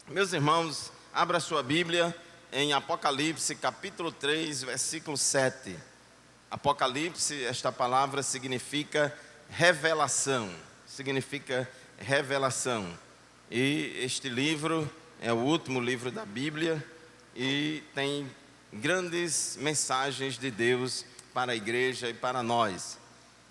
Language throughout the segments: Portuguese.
Meus irmãos, abra sua Bíblia em Apocalipse, capítulo 3, versículo 7. Apocalipse, esta palavra significa revelação. E este livro é o último livro da Bíblia e tem grandes mensagens de Deus para a igreja e para nós.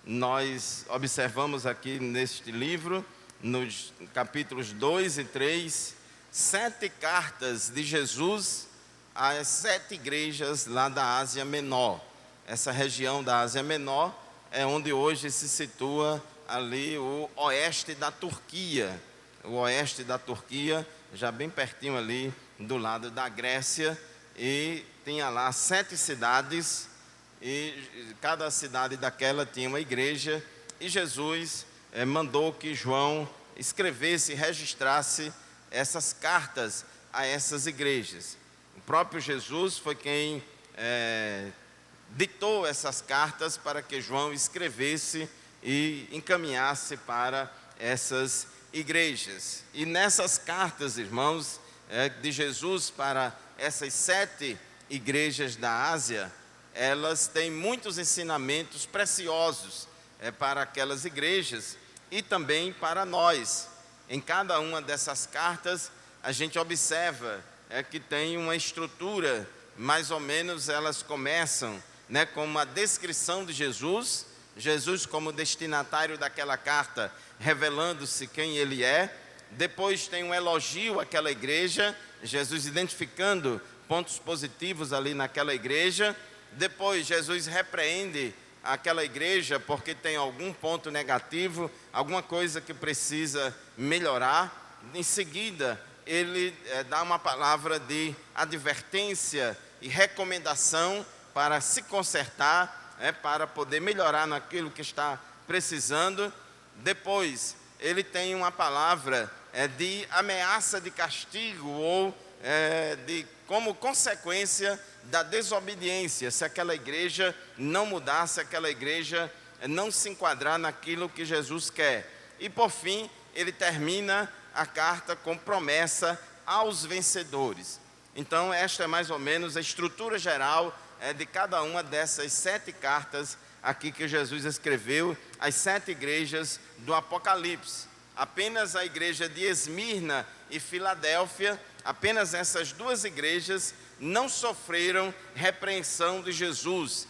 Nós observamos aqui neste livro, nos capítulos 2 e 3, 7 cartas de Jesus às 7 igrejas lá da Ásia Menor. Essa região da Ásia Menor é onde hoje se situa ali o oeste da Turquia. O oeste da Turquia, já bem pertinho ali do lado da Grécia, e tinha lá 7 cidades, e cada cidade daquela tinha uma igreja, e Jesus mandou que João escrevesse e registrasse essas cartas a essas igrejas. O próprio Jesus foi quem ditou essas cartas para que João escrevesse e encaminhasse para essas igrejas. E nessas cartas, irmãos, de Jesus para essas 7 igrejas da Ásia, elas têm muitos ensinamentos preciosos para aquelas igrejas e também para nós. Em cada uma dessas cartas, a gente observa que tem uma estrutura, mais ou menos elas começam com uma descrição de Jesus, Jesus como destinatário daquela carta, revelando-se quem ele é. Depois tem um elogio àquela igreja, Jesus identificando pontos positivos ali naquela igreja. Depois Jesus repreende aquela igreja porque tem algum ponto negativo, alguma coisa que precisa melhorar. Em seguida, ele dá uma palavra de advertência e recomendação para se consertar, para poder melhorar naquilo que está precisando. Depois, ele tem uma palavra de ameaça de castigo ou como consequência da desobediência, se aquela igreja não mudar, se aquela igreja não se enquadrar naquilo que Jesus quer. E por fim, ele termina a carta com promessa aos vencedores. Então esta é mais ou menos a estrutura geral de cada uma dessas 7 cartas aqui que Jesus escreveu às 7 igrejas do Apocalipse. Apenas a igreja de Esmirna e Filadélfia, apenas essas 2 igrejas não sofreram repreensão de Jesus.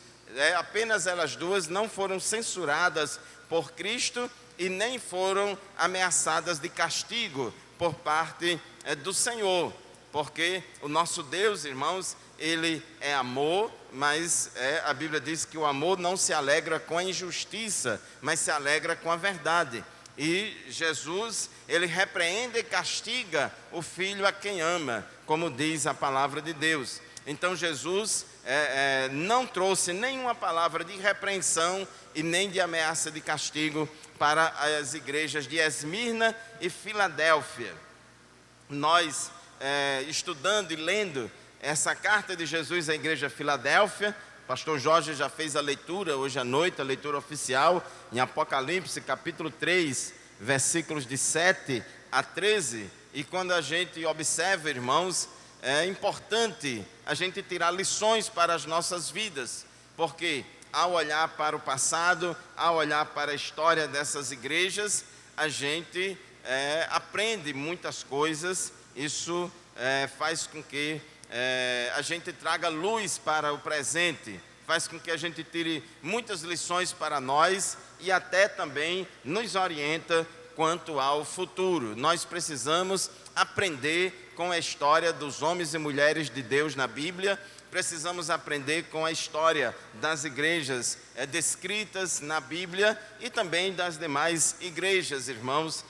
Apenas elas 2 não foram censuradas por Cristo e nem foram ameaçadas de castigo por parte do Senhor. Porque o nosso Deus, irmãos, ele é amor, mas a Bíblia diz que o amor não se alegra com a injustiça, mas se alegra com a verdade. E Jesus, ele repreende e castiga o filho a quem ama, como diz a palavra de Deus. Então Jesus não trouxe nenhuma palavra de repreensão e nem de ameaça de castigo para as igrejas de Esmirna e Filadélfia. Nós, estudando e lendo essa carta de Jesus à igreja de Filadélfia, o pastor Jorge já fez a leitura hoje à noite, a leitura oficial, em Apocalipse, capítulo 3, versículos de 7 a 13. E quando a gente observa, irmãos, é importante a gente tirar lições para as nossas vidas, porque ao olhar para o passado, ao olhar para a história dessas igrejas, a gente aprende muitas coisas. Isso faz com que a gente traga luz para o presente, faz com que a gente tire muitas lições para nós e até também nos orienta quanto ao futuro. Nós precisamos aprender com a história dos homens e mulheres de Deus na Bíblia, precisamos aprender com a história das igrejas descritas na Bíblia e também das demais igrejas, irmãos,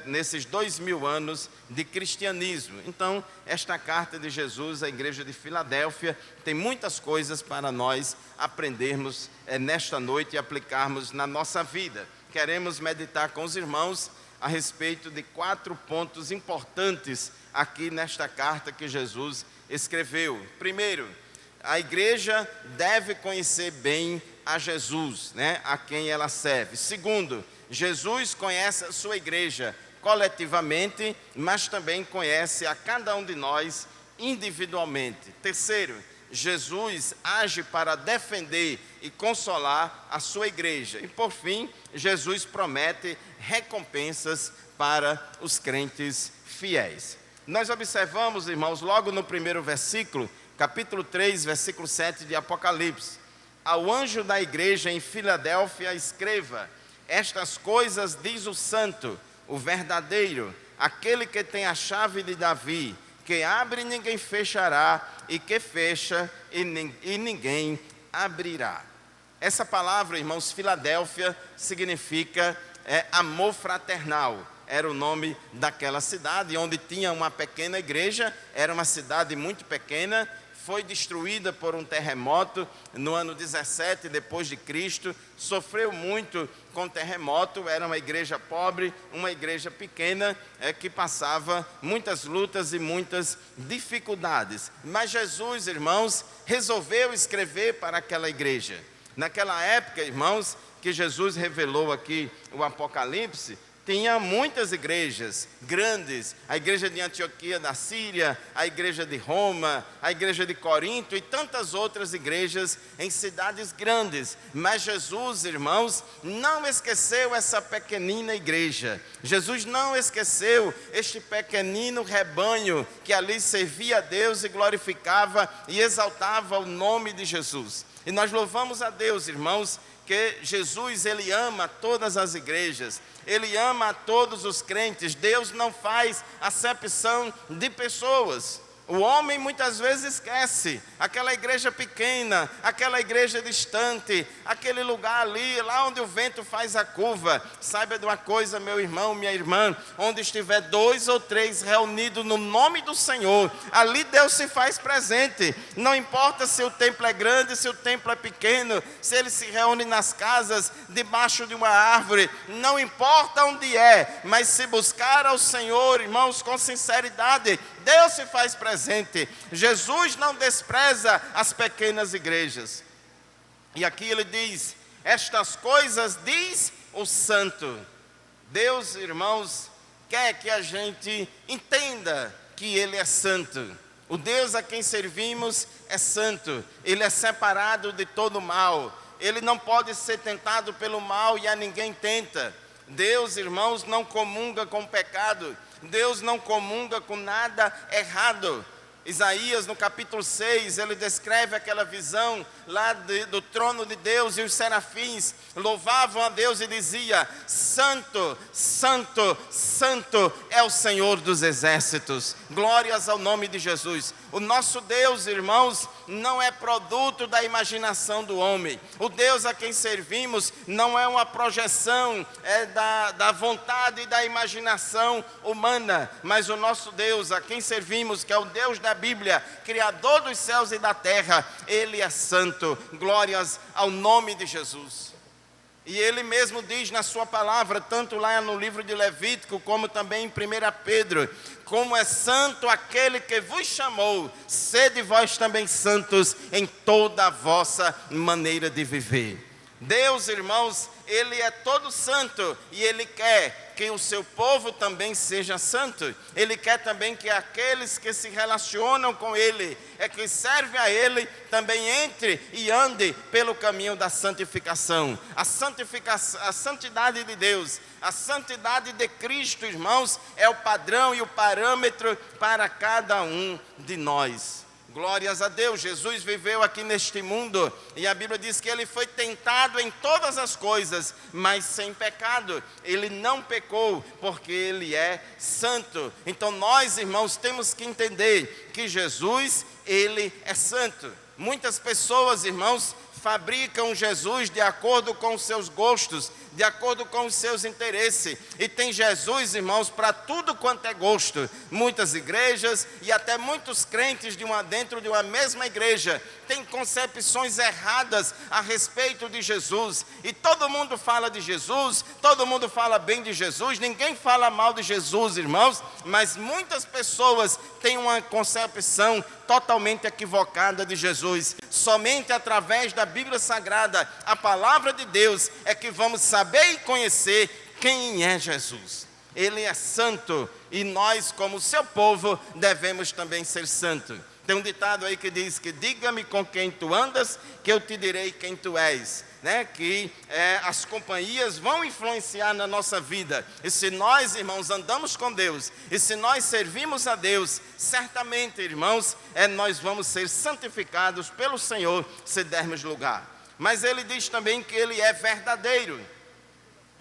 nesses 2000 anos de cristianismo. Então, esta carta de Jesus à igreja de Filadélfia tem muitas coisas para nós aprendermos nesta noite e aplicarmos na nossa vida. Queremos meditar com os irmãos a respeito de 4 pontos importantes aqui nesta carta que Jesus escreveu. Primeiro, a igreja deve conhecer bem a Jesus, a quem ela serve. Segundo, Jesus conhece a sua igreja coletivamente, mas também conhece a cada um de nós individualmente. Terceiro, Jesus age para defender e consolar a sua igreja. E por fim, Jesus promete recompensas para os crentes fiéis. Nós observamos, irmãos, logo no primeiro versículo, capítulo 3, versículo 7 de Apocalipse: ao anjo da igreja em Filadélfia escreva: estas coisas diz o santo, o verdadeiro, aquele que tem a chave de Davi, que abre e ninguém fechará, e que fecha e ninguém abrirá. Essa palavra, irmãos, Filadélfia, significa amor fraternal. Era o nome daquela cidade, onde tinha uma pequena igreja. Era uma cidade muito pequena, foi destruída por um terremoto no ano 17 depois de Cristo, sofreu muito com o terremoto. Era uma igreja pobre, uma igreja pequena, que passava muitas lutas e muitas dificuldades. Mas Jesus, irmãos, resolveu escrever para aquela igreja. Naquela época, irmãos, que Jesus revelou aqui o Apocalipse, tinha muitas igrejas grandes, a igreja de Antioquia da Síria, a igreja de Roma, a igreja de Corinto e tantas outras igrejas em cidades grandes. Mas Jesus, irmãos, não esqueceu essa pequenina igreja. Jesus não esqueceu este pequenino rebanho que ali servia a Deus e glorificava e exaltava o nome de Jesus. E nós louvamos a Deus, irmãos, que Jesus, Ele ama todas as igrejas, Ele ama a todos os crentes. Deus não faz acepção de pessoas. O homem muitas vezes esquece aquela igreja pequena, aquela igreja distante, aquele lugar ali, lá onde o vento faz a curva. Saiba de uma coisa, meu irmão, minha irmã: onde estiver 2 ou 3 reunidos no nome do Senhor, ali Deus se faz presente. Não importa se o templo é grande, se o templo é pequeno, se ele se reúne nas casas, debaixo de uma árvore, não importa onde é, mas se buscar ao Senhor, irmãos, com sinceridade, Deus se faz presente. Jesus não despreza as pequenas igrejas. E aqui ele diz: estas coisas diz o santo. Deus, irmãos, quer que a gente entenda que Ele é santo. O Deus a quem servimos é santo. Ele é separado de todo mal. Ele não pode ser tentado pelo mal e a ninguém tenta. Deus, irmãos, não comunga com o pecado. Deus não comunga com nada errado. Isaías, no capítulo 6, ele descreve aquela visão lá do trono de Deus, e os serafins louvavam a Deus e dizia: santo, santo, santo é o Senhor dos exércitos. Glórias ao nome de Jesus. O nosso Deus, irmãos, não é produto da imaginação do homem. O Deus a quem servimos não é uma projeção da vontade e da imaginação humana, mas o nosso Deus a quem servimos, que é o Deus da Bíblia, Criador dos céus e da terra, Ele é santo. Glórias ao nome de Jesus. E Ele mesmo diz na sua palavra, tanto lá no livro de Levítico, como também em 1 Pedro: como é santo aquele que vos chamou, sede vós também santos em toda a vossa maneira de viver. Deus, irmãos, Ele é todo santo, e Ele quer que o seu povo também seja santo. Ele quer também que aqueles que se relacionam com Ele, que servem a Ele, também entre e ande pelo caminho da santificação. A santidade de Deus, a santidade de Cristo, irmãos, é o padrão e o parâmetro para cada um de nós. Glórias a Deus. Jesus viveu aqui neste mundo, e a Bíblia diz que Ele foi tentado em todas as coisas, mas sem pecado. Ele não pecou, porque Ele é santo. Então nós, irmãos, temos que entender que Jesus, Ele é santo. Muitas pessoas, irmãos, fabricam Jesus de acordo com os seus gostos, de acordo com os seus interesses. E tem Jesus, irmãos, para tudo quanto é gosto. Muitas igrejas e até muitos crentes dentro de uma mesma igreja têm concepções erradas a respeito de Jesus. E todo mundo fala de Jesus, todo mundo fala bem de Jesus, ninguém fala mal de Jesus, irmãos. Mas muitas pessoas têm uma concepção totalmente equivocada de Jesus. Somente através da Bíblia Sagrada, a palavra de Deus, é que vamos saber e conhecer quem é Jesus. Ele é santo, e nós, como seu povo, devemos também ser santos. Tem um ditado aí que diz que diga-me com quem tu andas, que eu te direi quem tu és. Que as companhias vão influenciar na nossa vida. E se nós, irmãos, andamos com Deus, e se nós servimos a Deus, certamente, irmãos, nós vamos ser santificados pelo Senhor, se dermos lugar. Mas ele diz também que ele é verdadeiro.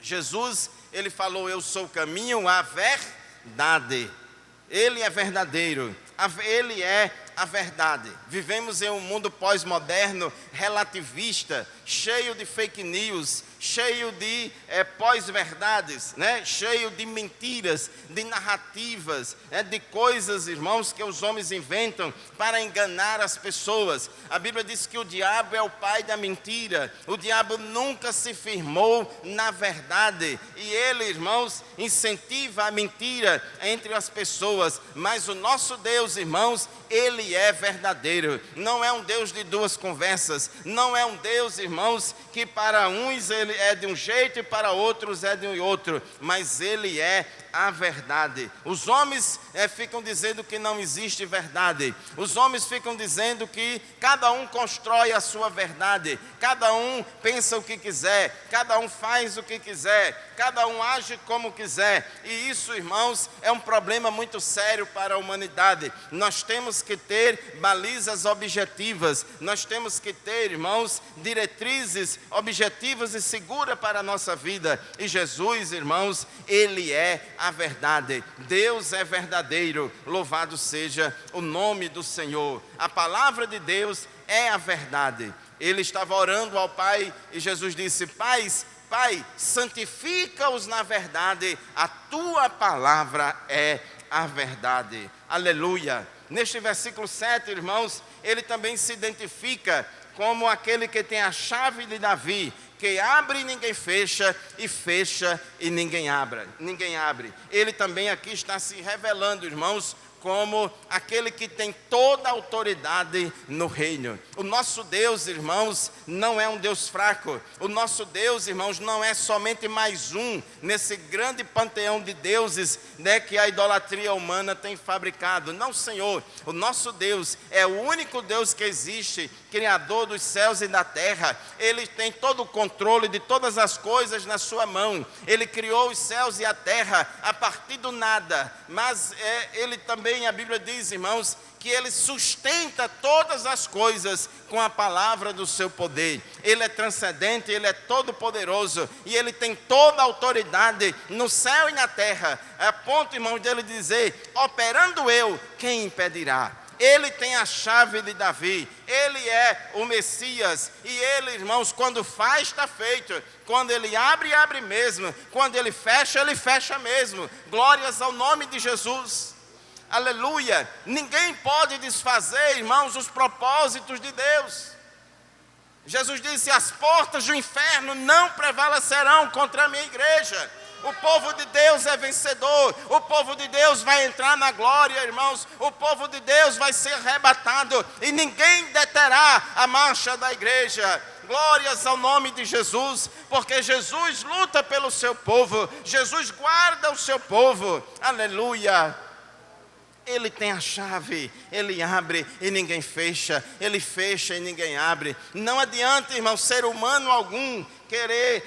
Jesus, ele falou, eu sou o caminho, a verdade. Ele é verdadeiro, ele é a verdade. Vivemos em um mundo pós-moderno, relativista, cheio de fake news, cheio de pós-verdades, cheio de mentiras, de narrativas, de coisas, irmãos, que os homens inventam para enganar as pessoas. A Bíblia diz que o diabo é o pai da mentira. O diabo nunca se firmou na verdade, e ele, irmãos, incentiva a mentira entre as pessoas. Mas o nosso Deus, irmãos, ele é verdadeiro. Não é um Deus de duas conversas. Não é um Deus, irmãos, que para uns ele é de um jeito e para outros é de um outro. Mas ele é a verdade. Os homens ficam dizendo que não existe verdade. Os homens ficam dizendo que cada um constrói a sua verdade. Cada um pensa o que quiser. Cada um faz o que quiser. Cada um age como quiser. E isso, irmãos, é um problema muito sério para a humanidade. Nós temos que ter balizas objetivas. Nós temos que ter, irmãos, diretrizes objetivas e seguras para a nossa vida. E Jesus, irmãos, ele é a verdade. Deus é verdadeiro. Louvado seja o nome do Senhor. A palavra de Deus é a verdade. Ele estava orando ao Pai e Jesus disse: Pai, santifica-os na verdade, a tua palavra é a verdade. Aleluia. Neste versículo 7, irmãos, ele também se identifica como aquele que tem a chave de Davi, que abre e ninguém fecha, e fecha e ninguém abre. Ele também aqui está se revelando, irmãos, como aquele que tem toda a autoridade no reino. O nosso Deus, irmãos, não é um Deus fraco. O nosso Deus, irmãos, não é somente mais um nesse grande panteão de deuses, que a idolatria humana tem fabricado. Não, Senhor. O nosso Deus é o único Deus que existe, Criador dos céus e da terra. Ele tem todo o controle de todas as coisas na sua mão. Ele criou os céus e a terra a partir do nada. Mas ele também, a Bíblia diz, irmãos, que ele sustenta todas as coisas com a palavra do seu poder. Ele é transcendente, ele é todo poderoso, e ele tem toda a autoridade no céu e na terra, a ponto, irmãos, dele dizer: operando eu, quem impedirá? Ele tem a chave de Davi, ele é o Messias, e ele, irmãos, quando faz, está feito. Quando ele abre, abre mesmo. Quando ele fecha mesmo. Glórias ao nome de Jesus. Aleluia. Ninguém pode desfazer, irmãos, os propósitos de Deus. Jesus disse: as portas do inferno não prevalecerão contra a minha igreja. O povo de Deus é vencedor. O povo de Deus vai entrar na glória, irmãos. O povo de Deus vai ser arrebatado, e ninguém deterá a marcha da igreja. Glórias ao nome de Jesus, porque Jesus luta pelo seu povo. Jesus guarda o seu povo. Aleluia. Ele tem a chave, ele abre e ninguém fecha, ele fecha e ninguém abre. Não adianta, irmão, ser humano algum querer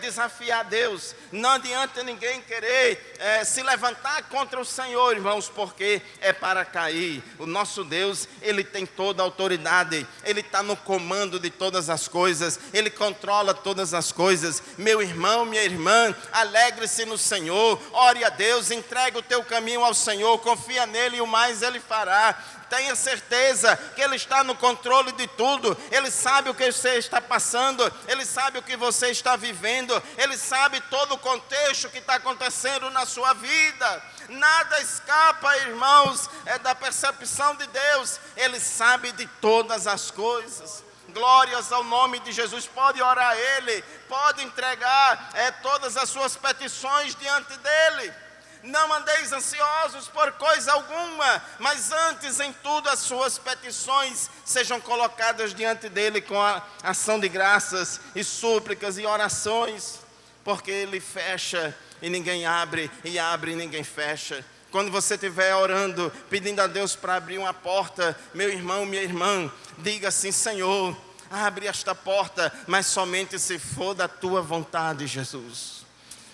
desafiar Deus. Não adianta ninguém querer se levantar contra o Senhor, irmãos, porque é para cair. O nosso Deus, ele tem toda a autoridade, ele está no comando de todas as coisas, ele controla todas as coisas. Meu irmão, minha irmã, alegre-se no Senhor, ore a Deus, entregue o teu caminho ao Senhor, confia nele e o mais ele fará. Tenha certeza que ele está no controle de tudo. Ele sabe o que você está passando, ele sabe o que você está vivendo, ele sabe todo o contexto que está acontecendo na sua vida. Nada escapa, irmãos, da percepção de Deus. Ele sabe de todas as coisas. Glórias ao nome de Jesus. Pode orar a ele, pode entregar todas as suas petições diante dele. Não andeis ansiosos por coisa alguma, mas antes em tudo as suas petições sejam colocadas diante dele com a ação de graças e súplicas e orações, porque ele fecha e ninguém abre, e ninguém fecha. Quando você estiver orando, pedindo a Deus para abrir uma porta, meu irmão, minha irmã, diga assim: Senhor, abre esta porta, mas somente se for da tua vontade, Jesus.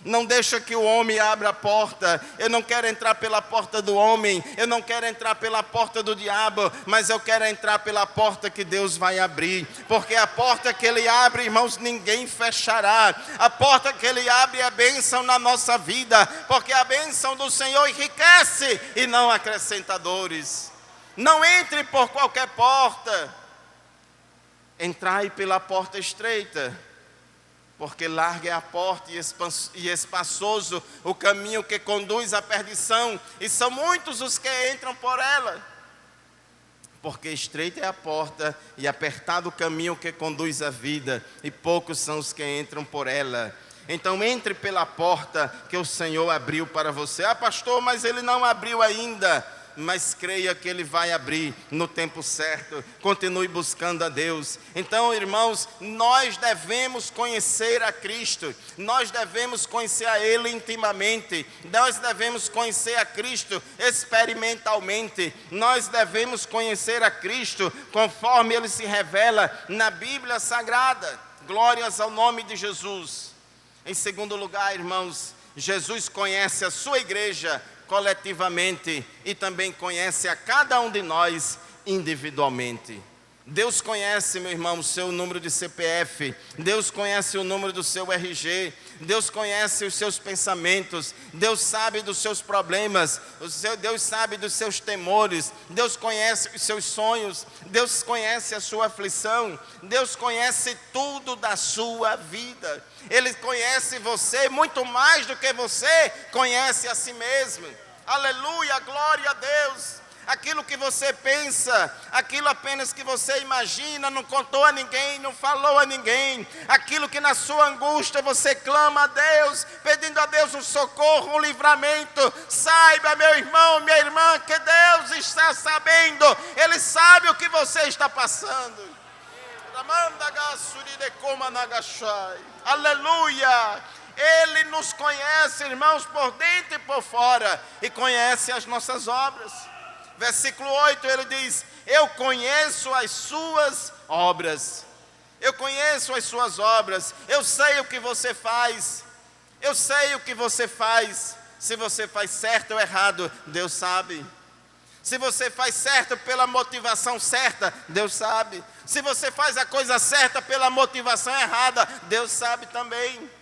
Não deixa que o homem abra a porta. Eu não quero entrar pela porta do homem, eu não quero entrar pela porta do diabo, mas eu quero entrar pela porta que Deus vai abrir, porque a porta que Ele abre, irmãos, ninguém fechará. A porta que Ele abre é bênção na nossa vida, porque a bênção do Senhor enriquece e não acrescenta dores. Não entre por qualquer porta, entrai pela porta estreita, porque larga é a porta e espaçoso o caminho que conduz à perdição, e são muitos os que entram por ela. Porque estreita é a porta e apertado o caminho que conduz à vida, e poucos são os que entram por ela. Então entre pela porta que o Senhor abriu para você. Ah, pastor, mas Ele não abriu ainda. Mas creia que Ele vai abrir no tempo certo. Continue buscando a Deus. Então, irmãos, nós devemos conhecer a Cristo. Nós devemos conhecer a Ele intimamente. Nós devemos conhecer a Cristo experimentalmente. Nós devemos conhecer a Cristo conforme Ele se revela na Bíblia Sagrada. Glórias ao nome de Jesus. Em segundo lugar, irmãos, Jesus conhece a sua igreja coletivamente e também conhece a cada um de nós individualmente. Deus conhece, meu irmão, o seu número de CPF, Deus conhece o número do seu RG, Deus conhece os seus pensamentos, Deus sabe dos seus problemas, Deus sabe dos seus temores, Deus conhece os seus sonhos, Deus conhece a sua aflição, Deus conhece tudo da sua vida. Ele conhece você muito mais do que você conhece a si mesmo. Aleluia, glória a Deus. Aquilo que você pensa, aquilo apenas que você imagina, não contou a ninguém, não falou a ninguém, aquilo que na sua angústia você clama a Deus, pedindo a Deus um socorro, um livramento, saiba, meu irmão, minha irmã, que Deus está sabendo, Ele sabe o que você está passando. Aleluia. Ele nos conhece, irmãos, por dentro e por fora, e conhece as nossas obras. Versículo 8, ele diz: eu conheço as suas obras. Eu conheço as suas obras. Eu sei o que você faz. Eu sei o que você faz. Se você faz certo ou errado, Deus sabe. Se você faz certo pela motivação certa, Deus sabe. Se você faz a coisa certa pela motivação errada, Deus sabe também.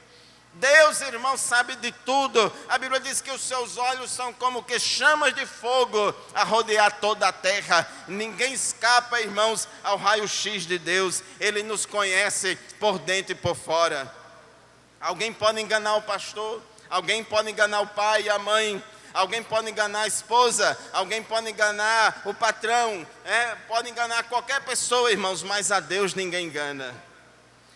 Deus, irmão, sabe de tudo. A Bíblia diz que os seus olhos são como que chamas de fogo a rodear toda a terra. Ninguém escapa, irmãos, ao raio-x de Deus. Ele nos conhece por dentro e por fora. Alguém pode enganar o pastor, alguém pode enganar o pai e a mãe, alguém pode enganar a esposa, alguém pode enganar o patrão, pode enganar qualquer pessoa, irmãos, mas a Deus ninguém engana.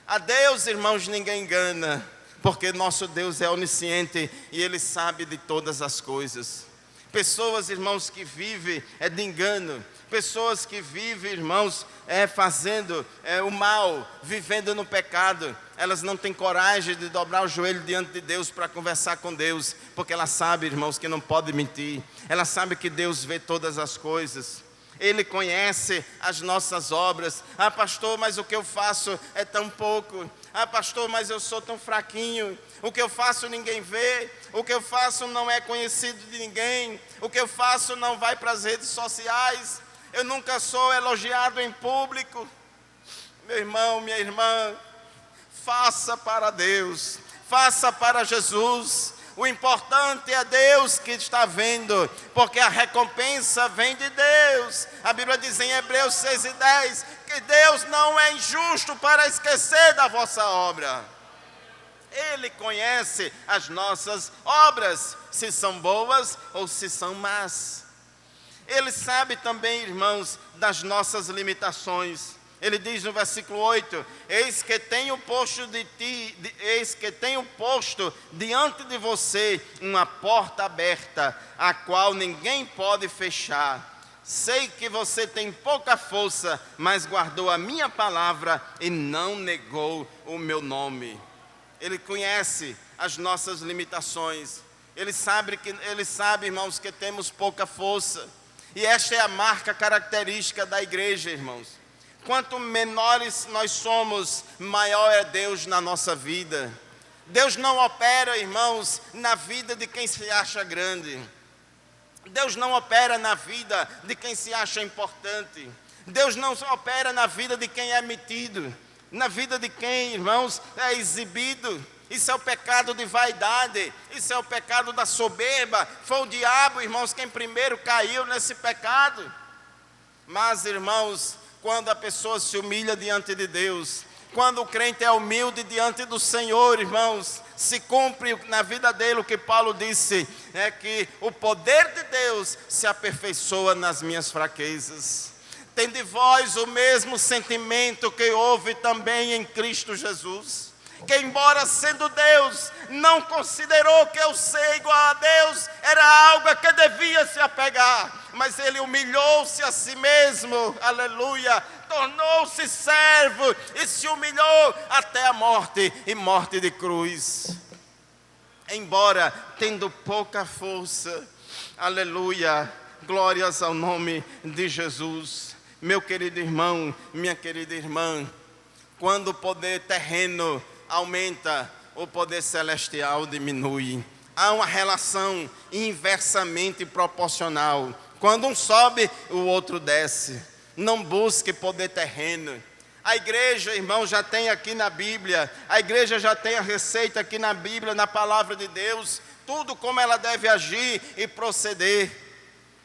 A Deus, irmãos, ninguém engana, porque nosso Deus é onisciente e Ele sabe de todas as coisas. Pessoas, irmãos, que vivem de engano, pessoas que vivem, irmãos, fazendo o mal, vivendo no pecado, elas não têm coragem de dobrar o joelho diante de Deus para conversar com Deus, porque ela sabe, irmãos, que não pode mentir, ela sabe que Deus vê todas as coisas. Ele conhece as nossas obras. Ah, pastor, mas o que eu faço é tão pouco. Ah, pastor, mas eu sou tão fraquinho. O que eu faço ninguém vê. O que eu faço não é conhecido de ninguém. O que eu faço não vai para as redes sociais. Eu nunca sou elogiado em público. Meu irmão, minha irmã, faça para Deus. Faça para Jesus. O importante é Deus que está vendo, porque a recompensa vem de Deus. A Bíblia diz em Hebreus 6:10, que Deus não é injusto para esquecer da vossa obra. Ele conhece as nossas obras, se são boas ou se são más. Ele sabe também, irmãos, das nossas limitações. Ele diz no versículo 8, eis que tenho posto diante de você uma porta aberta, a qual ninguém pode fechar. Sei que você tem pouca força, mas guardou a minha palavra e não negou o meu nome. Ele conhece as nossas limitações. Ele sabe, irmãos, que temos pouca força. E esta é a marca característica da igreja, irmãos. Quanto menores nós somos, maior é Deus na nossa vida. Deus não opera, irmãos, na vida de quem se acha grande. Deus não opera na vida de quem se acha importante. Deus não opera na vida de quem é metido, na vida de quem, irmãos, é exibido. Isso é o pecado de vaidade, isso é o pecado da soberba. Foi o diabo, irmãos, quem primeiro caiu nesse pecado. Mas, irmãos, quando a pessoa se humilha diante de Deus, quando o crente é humilde diante do Senhor, irmãos, se cumpre na vida dele o que Paulo disse, é que o poder de Deus se aperfeiçoa nas minhas fraquezas. Tende vós o mesmo sentimento que houve também em Cristo Jesus, que embora sendo Deus, não considerou que eu ser igual a Deus era algo a que devia se apegar, mas ele humilhou-se a si mesmo, aleluia, tornou-se servo e se humilhou até a morte, e morte de cruz. Embora tendo pouca força, aleluia, glórias ao nome de Jesus. Meu querido irmão, minha querida irmã, quando o poder terreno aumenta, o poder celestial diminui. Há uma relação inversamente proporcional. Quando um sobe, o outro desce. Não busque poder terreno. A igreja, irmão, já tem aqui na Bíblia, a igreja já tem a receita aqui na Bíblia, na palavra de Deus, tudo como ela deve agir e proceder.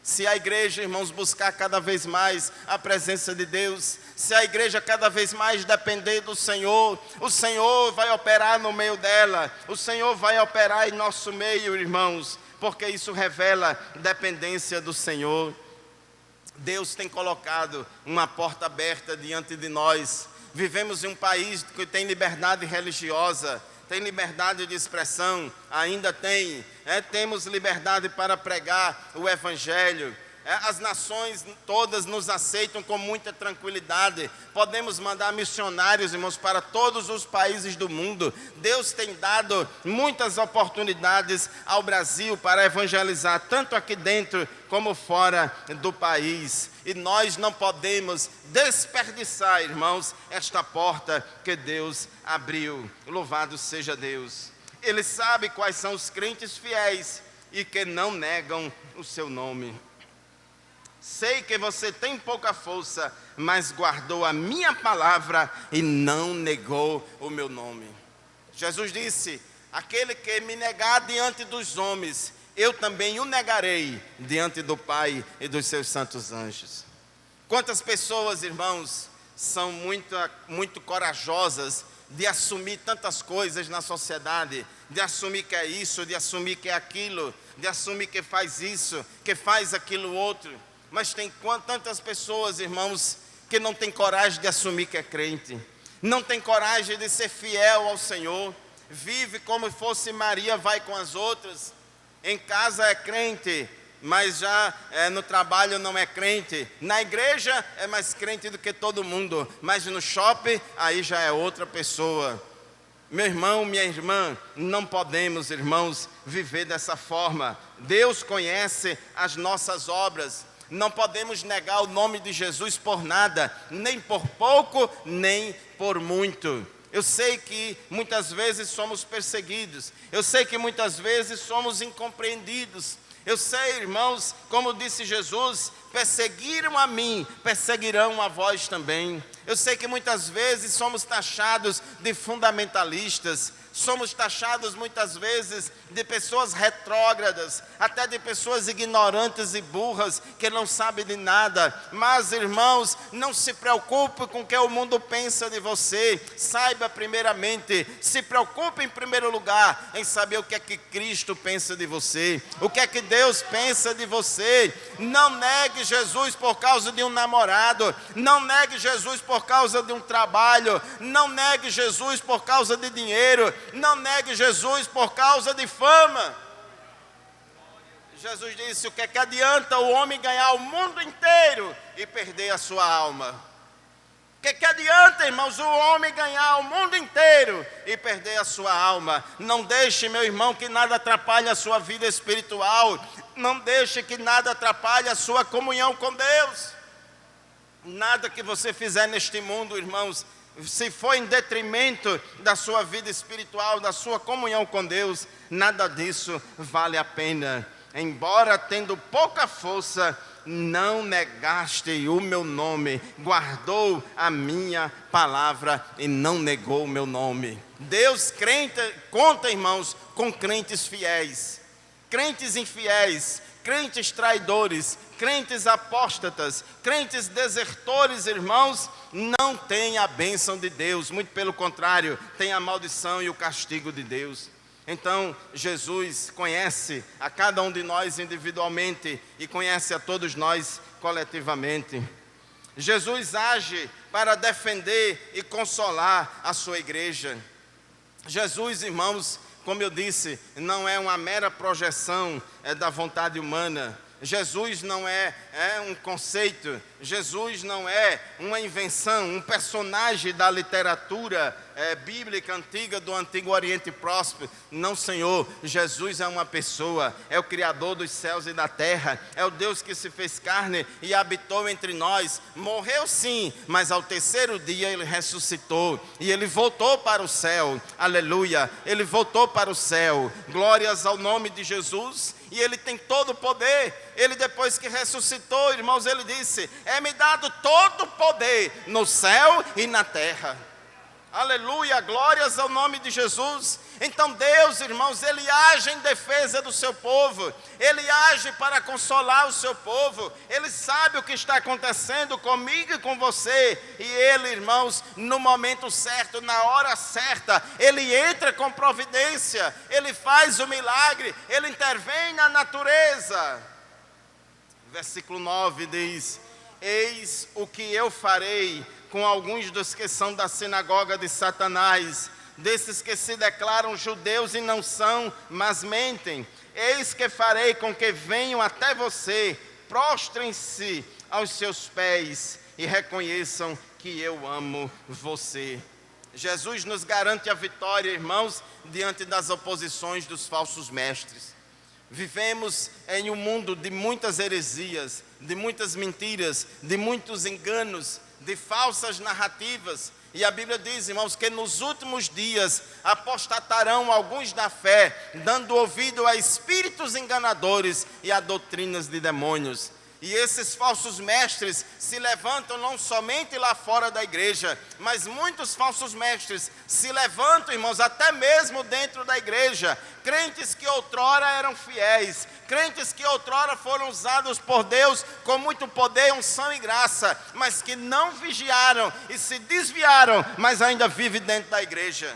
Se a igreja, irmãos, buscar cada vez mais a presença de Deus, se a igreja cada vez mais depender do Senhor, o Senhor vai operar no meio dela, o Senhor vai operar em nosso meio, irmãos, porque isso revela dependência do Senhor. Deus tem colocado uma porta aberta diante de nós. Vivemos em um país que tem liberdade religiosa, tem liberdade de expressão, ainda tem, temos liberdade para pregar o Evangelho. As nações todas nos aceitam com muita tranquilidade. Podemos mandar missionários, irmãos, para todos os países do mundo. Deus tem dado muitas oportunidades ao Brasil para evangelizar, tanto aqui dentro como fora do país. E nós não podemos desperdiçar, irmãos, esta porta que Deus abriu. Louvado seja Deus. Ele sabe quais são os crentes fiéis e que não negam o seu nome. Sei que você tem pouca força, mas guardou a minha palavra e não negou o meu nome. Jesus disse: aquele que me negar diante dos homens, eu também o negarei diante do Pai e dos seus santos anjos. Quantas pessoas, irmãos, são muito corajosas de assumir tantas coisas na sociedade, de assumir que é isso, de assumir que é aquilo, de assumir que faz isso, que faz aquilo outro. Mas tem tantas pessoas, irmãos, que não tem coragem de assumir que é crente, não tem coragem de ser fiel ao Senhor, vive como fosse Maria, vai com as outras, em casa é crente, mas já no trabalho não é crente, na igreja é mais crente do que todo mundo, mas no shopping aí já é outra pessoa. Meu irmão, minha irmã, não podemos, irmãos, viver dessa forma. Deus conhece as nossas obras. Não podemos negar o nome de Jesus por nada, nem por pouco, nem por muito. Eu sei que muitas vezes somos perseguidos, eu sei que muitas vezes somos incompreendidos. Eu sei, irmãos, como disse Jesus, perseguiram a mim, perseguirão a vós também. Eu sei que muitas vezes somos taxados de fundamentalistas, somos taxados muitas vezes de pessoas retrógradas, até de pessoas ignorantes e burras, que não sabem de nada. Mas, irmãos, não se preocupe com o que o mundo pensa de você. Saiba primeiramente, se preocupe em primeiro lugar em saber o que é que Cristo pensa de você, o que é que Deus pensa de você. Não negue Jesus por causa de um namorado, não negue Jesus por causa de um trabalho, não negue Jesus por causa de dinheiro, não negue Jesus por causa de fama. Jesus disse: o que é que adianta o homem ganhar o mundo inteiro e perder a sua alma? Que adianta, irmãos, o homem ganhar o mundo inteiro e perder a sua alma? Não deixe, meu irmão, que nada atrapalhe a sua vida espiritual. Não deixe que nada atrapalhe a sua comunhão com Deus. Nada que você fizer neste mundo, irmãos, se for em detrimento da sua vida espiritual, da sua comunhão com Deus, nada disso vale a pena. Embora tendo pouca força, não negaste o meu nome, guardou a minha palavra e não negou o meu nome. Deus conta, irmãos, com crentes fiéis, crentes infiéis, crentes traidores, crentes apóstatas, crentes desertores, irmãos, não têm a bênção de Deus, muito pelo contrário, tem a maldição e o castigo de Deus. Então, Jesus conhece a cada um de nós individualmente e conhece a todos nós coletivamente. Jesus age para defender e consolar a sua igreja. Jesus, irmãos, como eu disse, não é uma mera projeção da vontade humana. Jesus não é um conceito, Jesus não é uma invenção, um personagem da literatura bíblica antiga do Antigo Oriente Próximo. Não, Senhor, Jesus é uma pessoa, é o Criador dos céus e da terra, é o Deus que se fez carne e habitou entre nós. Morreu sim, mas ao terceiro dia Ele ressuscitou e Ele voltou para o céu. Aleluia, Ele voltou para o céu. Glórias ao nome de Jesus. E Ele tem todo o poder. Ele, depois que ressuscitou, irmãos, Ele disse: é-me dado todo o poder no céu e na terra. Aleluia, glórias ao nome de Jesus. Então Deus, irmãos, Ele age em defesa do seu povo, Ele age para consolar o seu povo, Ele sabe o que está acontecendo comigo e com você, e Ele, irmãos, no momento certo, na hora certa, Ele entra com providência, Ele faz o milagre, Ele intervém na natureza. Versículo 9 diz: eis o que eu farei com alguns dos que são da sinagoga de Satanás, desses que se declaram judeus e não são, mas mentem. Eis que farei com que venham até você, prostrem-se aos seus pés e reconheçam que eu amo você. Jesus nos garante a vitória, irmãos, diante das oposições dos falsos mestres. Vivemos em um mundo de muitas heresias, de muitas mentiras, de muitos enganos, de falsas narrativas. E a Bíblia diz, irmãos, que nos últimos dias apostatarão alguns da fé, dando ouvido a espíritos enganadores e a doutrinas de demônios. E esses falsos mestres se levantam não somente lá fora da igreja, mas muitos falsos mestres se levantam, irmãos, até mesmo dentro da igreja. Crentes que outrora eram fiéis, crentes que outrora foram usados por Deus com muito poder, unção e graça, mas que não vigiaram e se desviaram, mas ainda vivem dentro da igreja,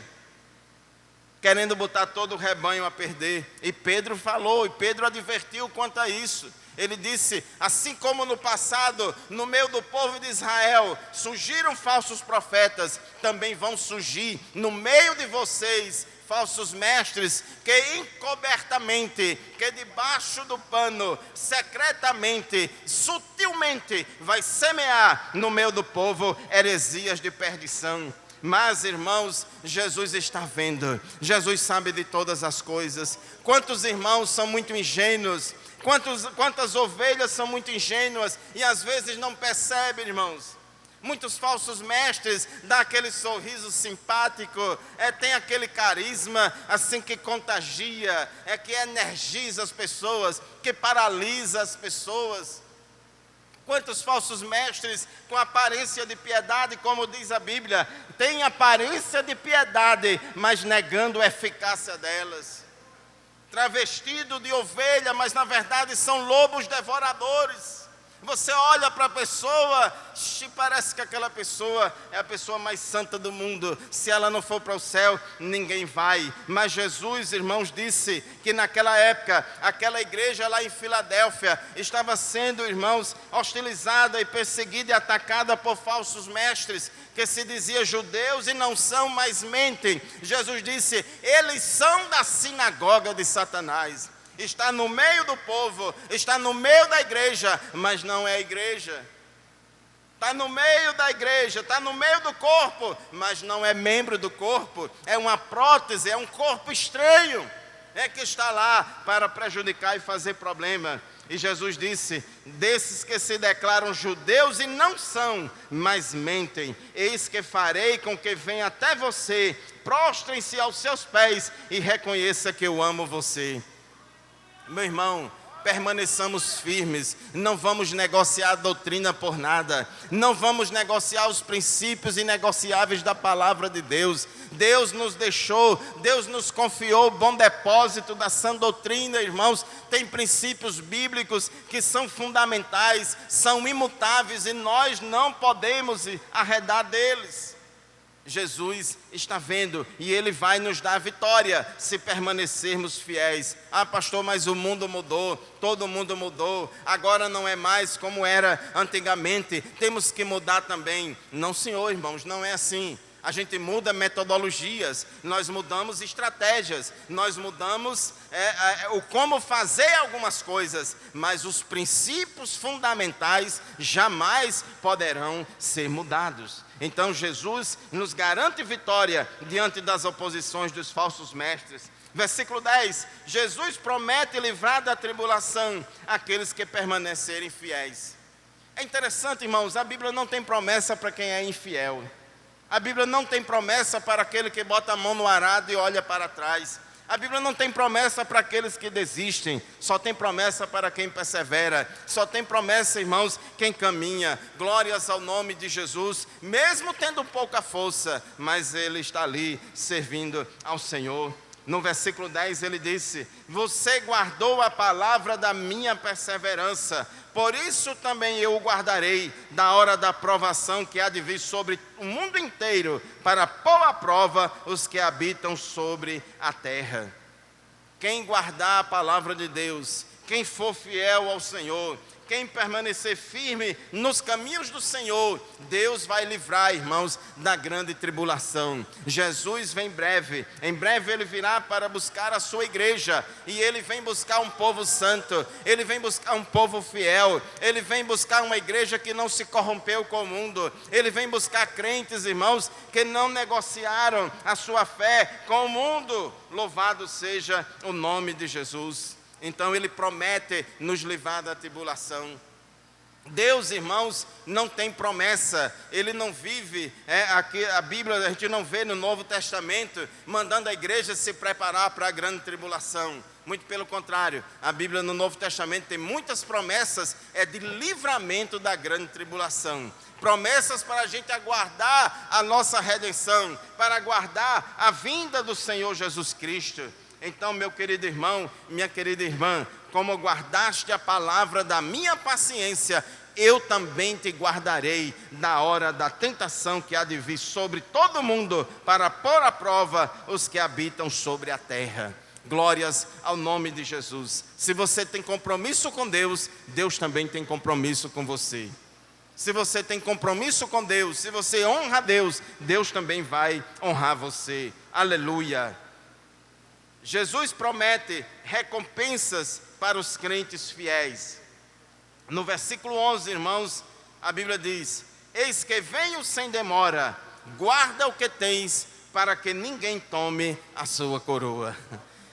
querendo botar todo o rebanho a perder. E Pedro falou, e Pedro advertiu quanto a isso. Ele disse: assim como no passado, no meio do povo de Israel, surgiram falsos profetas, também vão surgir no meio de vocês falsos mestres, que encobertamente, que debaixo do pano, secretamente, sutilmente, vai semear no meio do povo heresias de perdição. Mas, irmãos, Jesus está vendo, Jesus sabe de todas as coisas. Quantos irmãos são muito ingênuos, quantas ovelhas são muito ingênuas e às vezes não percebem, irmãos. Muitos falsos mestres dão aquele sorriso simpático, tem aquele carisma assim que contagia, que energiza as pessoas, que paralisa as pessoas. Quantos falsos mestres com aparência de piedade, como diz a Bíblia, têm aparência de piedade, mas negando a eficácia delas. Travestido de ovelha, mas na verdade são lobos devoradores. Você olha para a pessoa, parece que aquela pessoa é a pessoa mais santa do mundo. Se ela não for para o céu, ninguém vai. Mas Jesus, irmãos, disse que naquela época, aquela igreja lá em Filadélfia estava sendo, irmãos, hostilizada e perseguida e atacada por falsos mestres, que se dizia judeus e não são, mas mentem. Jesus disse: eles são da sinagoga de Satanás. Está no meio do povo, está no meio da igreja, mas não é a igreja. está no meio da igreja, está no meio do corpo, mas não é membro do corpo, é uma prótese, é um corpo estranho, que está lá para prejudicar e fazer problema. E Jesus disse: desses que se declaram judeus e não são, mas mentem, eis que farei com que venha até você, prostrem-se aos seus pés e reconheça que eu amo você. Meu irmão, permaneçamos firmes, não vamos negociar a doutrina por nada, não vamos negociar os princípios inegociáveis da palavra de Deus. Deus nos deixou, Deus nos confiou o bom depósito da sã doutrina, irmãos. Tem princípios bíblicos que são fundamentais, são imutáveis e nós não podemos arredar deles. Jesus está vendo e Ele vai nos dar a vitória se permanecermos fiéis. Ah, pastor, mas o mundo mudou, todo mundo mudou, agora não é mais como era antigamente, temos que mudar também. Não, senhor, irmãos, não é assim. A gente muda metodologias, nós mudamos estratégias, nós mudamos o como fazer algumas coisas, mas os princípios fundamentais jamais poderão ser mudados. Então Jesus nos garante vitória diante das oposições dos falsos mestres. Versículo 10, Jesus promete livrar da tribulação aqueles que permanecerem fiéis. É interessante, irmãos, a Bíblia não tem promessa para quem é infiel. A Bíblia não tem promessa para aquele que bota a mão no arado e olha para trás. A Bíblia não tem promessa para aqueles que desistem, só tem promessa para quem persevera, só tem promessa, irmãos, quem caminha. Glórias ao nome de Jesus, mesmo tendo pouca força, mas ele está ali servindo ao Senhor. No versículo 10 ele disse: você guardou a palavra da minha perseverança, por isso também eu o guardarei da hora da provação que há de vir sobre o mundo inteiro, para pôr à prova os que habitam sobre a terra. Quem guardar a palavra de Deus, quem for fiel ao Senhor, quem permanecer firme nos caminhos do Senhor, Deus vai livrar, irmãos, da grande tribulação. Jesus vem em breve ele virá para buscar a sua igreja, e ele vem buscar um povo santo, ele vem buscar um povo fiel, ele vem buscar uma igreja que não se corrompeu com o mundo, ele vem buscar crentes, irmãos, que não negociaram a sua fé com o mundo. Louvado seja o nome de Jesus. Então ele promete nos livrar da tribulação. Deus, irmãos, não tem promessa, Ele não vive, aqui a Bíblia a gente não vê no Novo Testamento mandando a igreja se preparar para a grande tribulação. Muito pelo contrário, a Bíblia no Novo Testamento tem muitas promessas de livramento da grande tribulação. Promessas para a gente aguardar a nossa redenção, para aguardar a vinda do Senhor Jesus Cristo. Então, meu querido irmão, minha querida irmã, como guardaste a palavra da minha paciência, eu também te guardarei da hora da tentação que há de vir sobre todo mundo, para pôr à prova os que habitam sobre a terra. Glórias ao nome de Jesus. Se você tem compromisso com Deus, Deus também tem compromisso com você. Se você tem compromisso com Deus, se você honra a Deus, Deus também vai honrar você. Aleluia. Jesus promete recompensas para os crentes fiéis. No versículo 11, irmãos, a Bíblia diz: eis que venho sem demora, guarda o que tens, para que ninguém tome a sua coroa.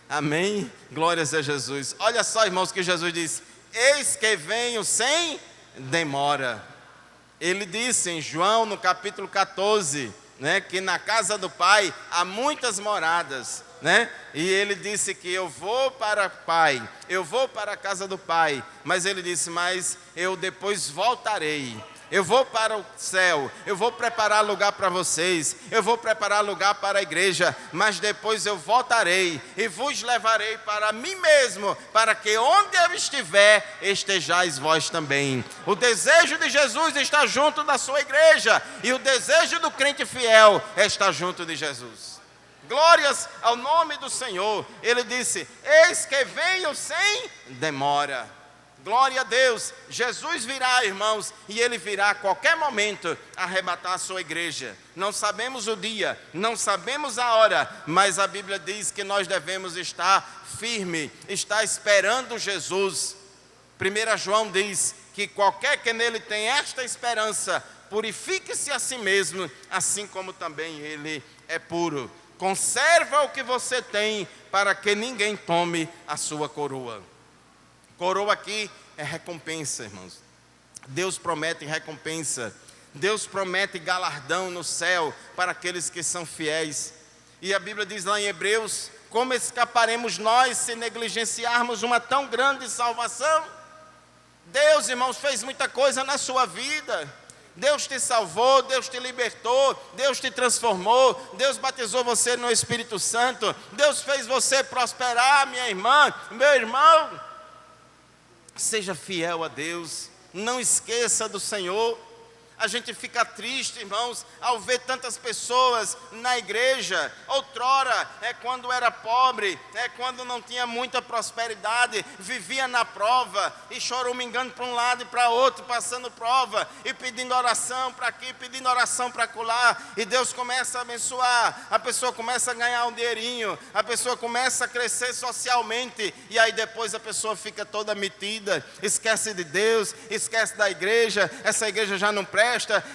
Amém? Glórias a Jesus. Olha só, irmãos, que Jesus diz: eis que venho sem demora. Ele disse em João, no capítulo 14, que na casa do Pai há muitas moradas. E ele disse que eu vou para o Pai, eu vou para a casa do Pai, mas ele disse: mas eu depois voltarei, eu vou para o céu, eu vou preparar lugar para vocês, eu vou preparar lugar para a igreja, mas depois eu voltarei e vos levarei para mim mesmo, para que onde eu estiver, estejais vós também. O desejo de Jesus está junto da sua igreja, e o desejo do crente fiel é estar junto de Jesus. Glórias ao nome do Senhor. Ele disse: eis que venho sem demora. Glória a Deus. Jesus virá, irmãos, e Ele virá a qualquer momento arrebatar a sua igreja. Não sabemos o dia, não sabemos a hora, mas a Bíblia diz que nós devemos estar firme, estar esperando Jesus. 1 João diz que qualquer que nele tem esta esperança purifique-se a si mesmo, assim como também ele é puro. Conserva o que você tem, para que ninguém tome a sua coroa. Coroa aqui é recompensa, irmãos. Deus promete recompensa. Deus promete galardão no céu para aqueles que são fiéis. E a Bíblia diz lá em Hebreus: como escaparemos nós se negligenciarmos uma tão grande salvação? Deus, irmãos, fez muita coisa na sua vida. Deus te salvou, Deus te libertou, Deus te transformou, Deus batizou você no Espírito Santo, Deus fez você prosperar, minha irmã, meu irmão. Seja fiel a Deus, não esqueça do Senhor. A gente fica triste, irmãos, ao ver tantas pessoas na igreja. Outrora, quando era pobre, quando não tinha muita prosperidade, vivia na prova e choramingando para um lado e para outro, passando prova e pedindo oração para aqui, pedindo oração para acolá. E Deus começa a abençoar, a pessoa começa a ganhar um dinheirinho, a pessoa começa a crescer socialmente, e aí depois a pessoa fica toda metida, esquece de Deus, esquece da igreja. Essa igreja já não presta,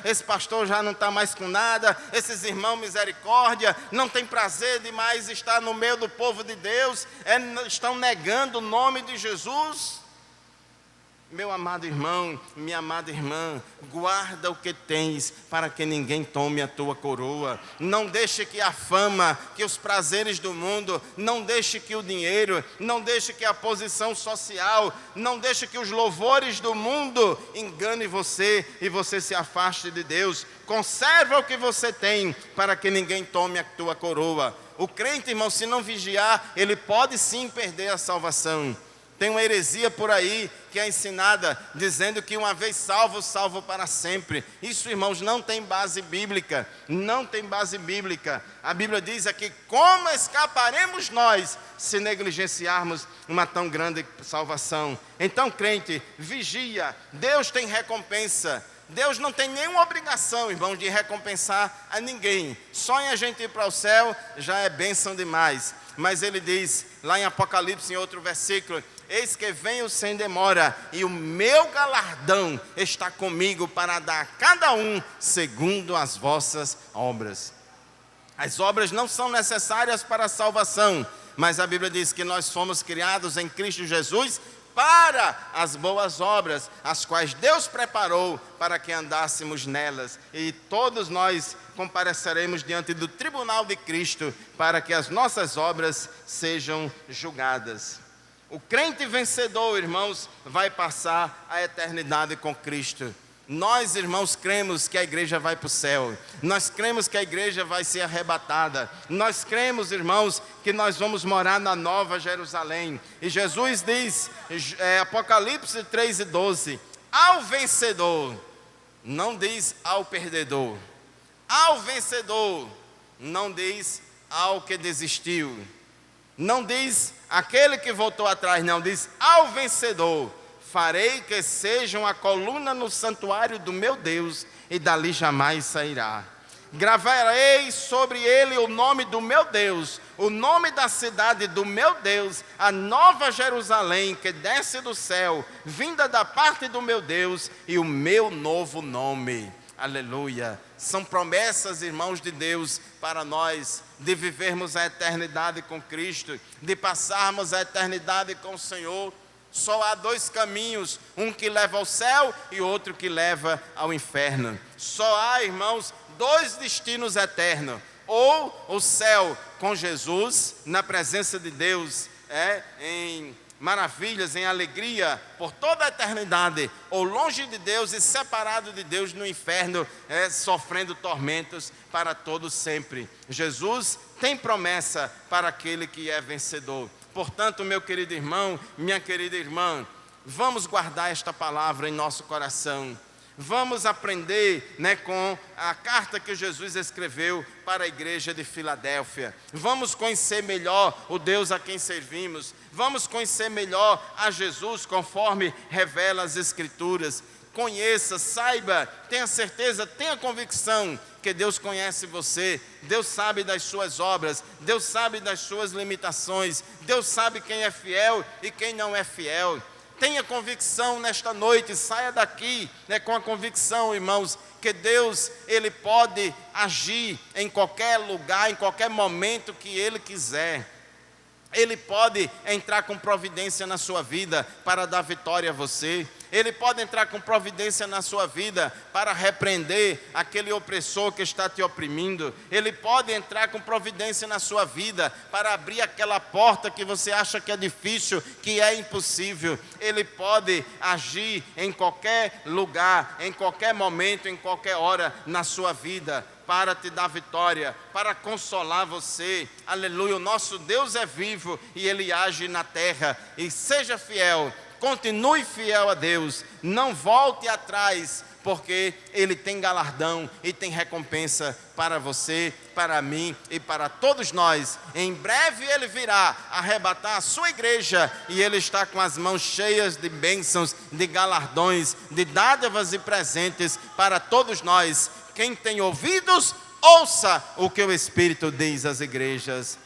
esse pastor já não está mais com nada, esses irmãos misericórdia, não tem prazer de mais estar no meio do povo de Deus, estão negando o nome de Jesus. Meu amado irmão, minha amada irmã, guarda o que tens, para que ninguém tome a tua coroa. Não deixe que a fama, que os prazeres do mundo, não deixe que o dinheiro, não deixe que a posição social, não deixe que os louvores do mundo engane você e você se afaste de Deus. Conserva o que você tem, para que ninguém tome a tua coroa. O crente, irmão, se não vigiar, ele pode sim perder a salvação. Tem uma heresia por aí que é ensinada dizendo que uma vez salvo, salvo para sempre. Isso, irmãos, não tem base bíblica. Não tem base bíblica. A Bíblia diz aqui: como escaparemos nós se negligenciarmos uma tão grande salvação? Então, crente, vigia. Deus tem recompensa. Deus não tem nenhuma obrigação, irmão, de recompensar a ninguém. Só em a gente ir para o céu já é bênção demais. Mas ele diz lá em Apocalipse, em outro versículo: eis que venho sem demora, e o meu galardão está comigo para dar a cada um segundo as vossas obras. As obras não são necessárias para a salvação, mas a Bíblia diz que nós fomos criados em Cristo Jesus para as boas obras, as quais Deus preparou para que andássemos nelas. E todos nós compareceremos diante do tribunal de Cristo para que as nossas obras sejam julgadas. O crente vencedor, irmãos, vai passar a eternidade com Cristo. Nós, irmãos, cremos que a igreja vai para o céu. Nós cremos que a igreja vai ser arrebatada. Nós cremos, irmãos, que nós vamos morar na Nova Jerusalém. E Jesus diz, Apocalipse 3:12, ao vencedor, não diz ao perdedor. Ao vencedor, não diz ao que desistiu. Não diz aquele que voltou atrás, não, diz ao vencedor. Farei que sejam a coluna no santuário do meu Deus, e dali jamais sairá. Gravarei sobre ele o nome do meu Deus, o nome da cidade do meu Deus, a Nova Jerusalém, que desce do céu, vinda da parte do meu Deus, e o meu novo nome. Aleluia. São promessas, irmãos de Deus, para nós, de vivermos a eternidade com Cristo, de passarmos a eternidade com o Senhor. Só há dois caminhos, um que leva ao céu e outro que leva ao inferno. Só há, irmãos, dois destinos eternos: ou o céu com Jesus, na presença de Deus, em maravilhas, em alegria, por toda a eternidade, ou longe de Deus e separado de Deus no inferno, sofrendo tormentos para todo sempre. Jesus tem promessa para aquele que é vencedor. Portanto, meu querido irmão, minha querida irmã, vamos guardar esta palavra em nosso coração. Vamos aprender, com a carta que Jesus escreveu para a igreja de Filadélfia. Vamos conhecer melhor o Deus a quem servimos. Vamos conhecer melhor a Jesus conforme revela as Escrituras. Conheça, saiba, tenha certeza, tenha convicção que Deus conhece você. Deus sabe das suas obras, Deus sabe das suas limitações, Deus sabe quem é fiel e quem não é fiel. Tenha convicção nesta noite, saia daqui, né, com a convicção, irmãos, que Deus, Ele pode agir em qualquer lugar, em qualquer momento que Ele quiser. Ele pode entrar com providência na sua vida para dar vitória a você. Ele pode entrar com providência na sua vida para repreender aquele opressor que está te oprimindo. Ele pode entrar com providência na sua vida para abrir aquela porta que você acha que é difícil, que é impossível. Ele pode agir em qualquer lugar, em qualquer momento, em qualquer hora na sua vida, para te dar vitória, para consolar você. Aleluia, o nosso Deus é vivo e Ele age na terra. E seja fiel, continue fiel a Deus, não volte atrás, porque Ele tem galardão e tem recompensa para você, para mim e para todos nós. Em breve Ele virá arrebatar a sua igreja e Ele está com as mãos cheias de bênçãos, de galardões, de dádivas e presentes para todos nós. Quem tem ouvidos, ouça o que o Espírito diz às igrejas.